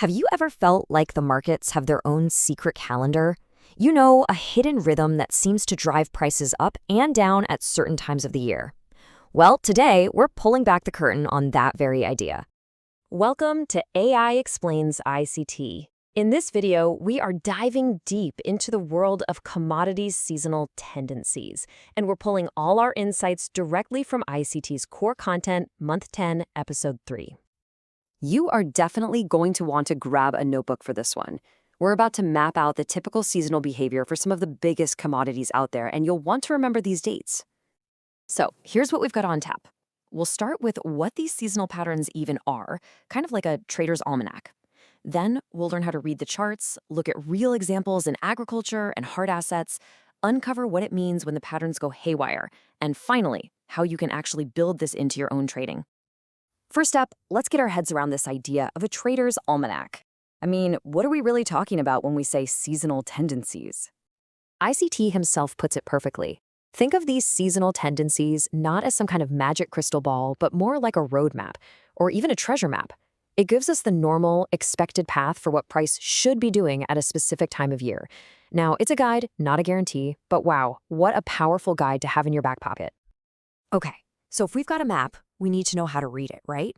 Have you ever felt like the markets have their own secret calendar? You know, a hidden rhythm that seems to drive prices up and down at certain times of the year. Well, today we're pulling back the curtain on that very idea. Welcome to AI Explains ICT. In this video, we are diving deep into the world of commodities seasonal tendencies, and we're pulling all our insights directly from ICT's core content, Month 10, Episode 3. You are definitely going to want to grab a notebook for this one. We're about to map out the typical seasonal behavior for some of the biggest commodities out there, and you'll want to remember these dates. So here's what we've got on tap. We'll start with what these seasonal patterns even are, kind of like a trader's almanac. Then we'll learn how to read the charts, look at real examples in agriculture and hard assets, uncover what it means when the patterns go haywire, and finally, how you can actually build this into your own trading. First up, let's get our heads around this idea of a trader's almanac. I mean, what are we really talking about when we say seasonal tendencies? ICT himself puts it perfectly. Think of these seasonal tendencies not as some kind of magic crystal ball, but more like a roadmap, or even a treasure map. It gives us the normal, expected path for what price should be doing at a specific time of year. Now, it's a guide, not a guarantee, but wow, what a powerful guide to have in your back pocket. Okay, so if we've got a map, we need to know how to read it, right?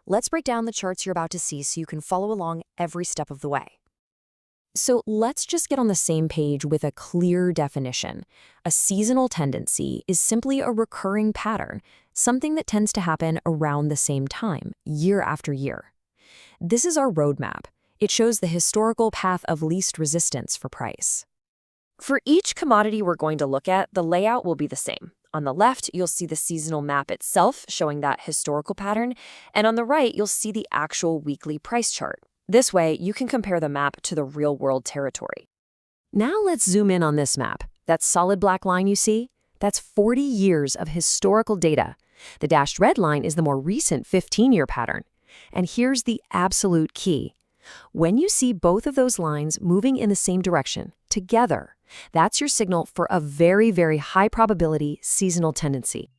Let's break down the charts you're about to see so you can follow along every step of the way. So let's just get on the same page with a clear definition. A seasonal tendency is simply a recurring pattern, something that tends to happen around the same time, year after year. This is our roadmap. It shows the historical path of least resistance for price. For each commodity we're going to look at, the layout will be the same. On the left, you'll see the seasonal map itself showing that historical pattern, and on the right, you'll see the actual weekly price chart. This way, you can compare the map to the real-world territory. Now let's zoom in on this map. That solid black line you see? That's 40 years of historical data. The dashed red line is the more recent 15-year pattern. And here's the absolute key. When you see both of those lines moving in the same direction, together, that's your signal for a very, very high probability seasonal tendency.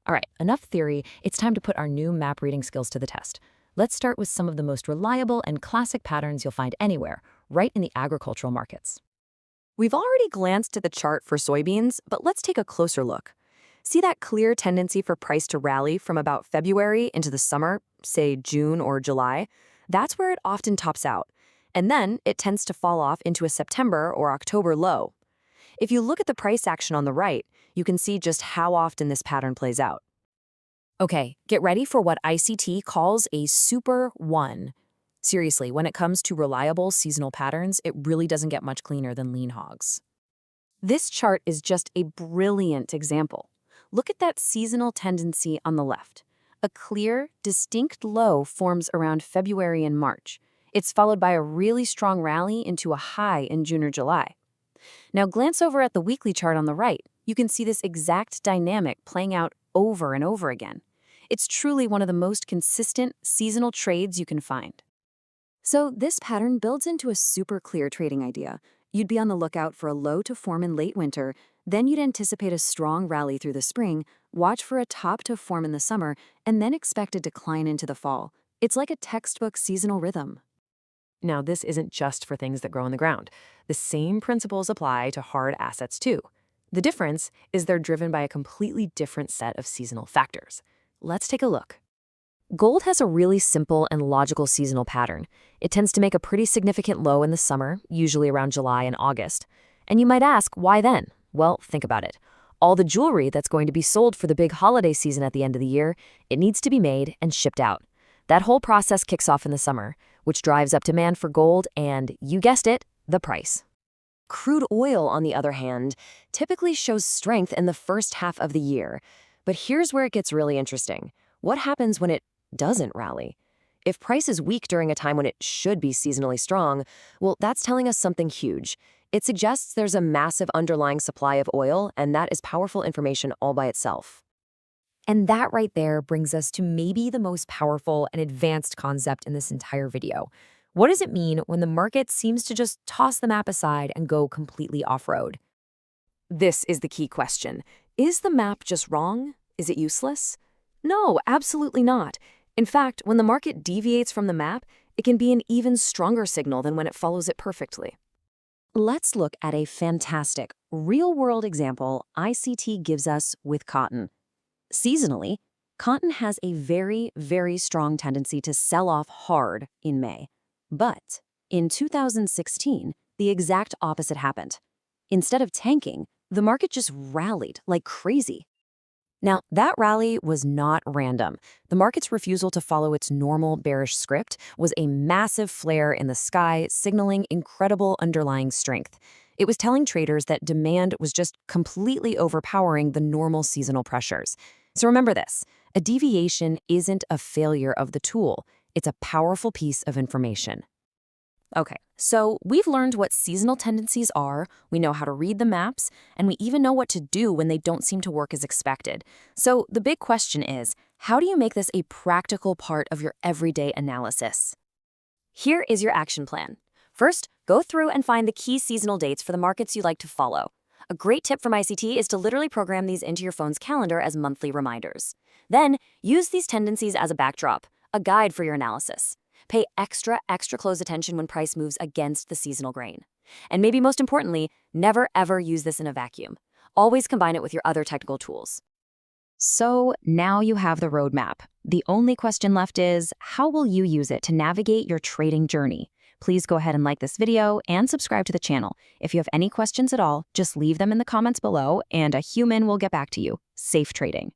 All right, enough theory. It's time to put our new map reading skills to the test. Let's start with some of the most reliable and classic patterns you'll find anywhere, right in the agricultural markets. We've already glanced at the chart for soybeans, but let's take a closer look. See that clear tendency for price to rally from about February into the summer, say June or July? That's where it often tops out. And then it tends to fall off into a September or October low. If you look at the price action on the right, you can see just how often this pattern plays out. Okay, get ready for what ICT calls a super one. Seriously, when it comes to reliable seasonal patterns, it really doesn't get much cleaner than lean hogs. This chart is just a brilliant example. Look at that seasonal tendency on the left. A clear, distinct low forms around February and March. It's followed by a really strong rally into a high in June or July. Now glance over at the weekly chart on the right. You can see this exact dynamic playing out over and over again. It's truly one of the most consistent seasonal trades you can find. So this pattern builds into a super clear trading idea. You'd be on the lookout for a low to form in late winter, then you'd anticipate a strong rally through the spring, watch for a top to form in the summer, and then expect a decline into the fall. It's like a textbook seasonal rhythm. Now, this isn't just for things that grow in the ground. The same principles apply to hard assets too. The difference is they're driven by a completely different set of seasonal factors. Let's take a look. Gold has a really simple and logical seasonal pattern. It tends to make a pretty significant low in the summer, usually around July and August. And you might ask, why then? Well, think about it. All the jewelry that's going to be sold for the big holiday season at the end of the year, it needs to be made and shipped out. That whole process kicks off in the summer, which drives up demand for gold and, you guessed it, the price. Crude oil, on the other hand, typically shows strength in the first half of the year. But here's where it gets really interesting. What happens when it doesn't rally? If price is weak during a time when it should be seasonally strong, well, that's telling us something huge. It suggests there's a massive underlying supply of oil, and that is powerful information all by itself. And that right there brings us to maybe the most powerful and advanced concept in this entire video. What does it mean when the market seems to just toss the map aside and go completely off-road? This is the key question. Is the map just wrong? Is it useless? No, absolutely not. In fact, when the market deviates from the map, It can be an even stronger signal than when it follows it perfectly. Let's look at a fantastic, real-world example ICT gives us with cotton. Seasonally, cotton has a very, very strong tendency to sell off hard in May. But in 2016, the exact opposite happened. Instead of tanking, the market just rallied like crazy. Now, that rally was not random. The market's refusal to follow its normal bearish script was a massive flare in the sky, signaling incredible underlying strength. It was telling traders that demand was just completely overpowering the normal seasonal pressures. So remember this, a deviation isn't a failure of the tool. It's a powerful piece of information. Okay, so we've learned what seasonal tendencies are, we know how to read the maps, and we even know what to do when they don't seem to work as expected. So the big question is, how do you make this a practical part of your everyday analysis? Here is your action plan. First, go through and find the key seasonal dates for the markets you like to follow. A great tip from ICT is to literally program these into your phone's calendar as monthly reminders. Then, use these tendencies as a backdrop, a guide for your analysis. Pay extra close attention when price moves against the seasonal grain. And maybe most importantly, never ever use this in a vacuum. Always combine it with your other technical tools. So now you have the roadmap. The only question left is, how will you use it to navigate your trading journey? Please go ahead and like this video and subscribe to the channel. If you have any questions at all, just leave them in the comments below and a human will get back to you. Safe trading.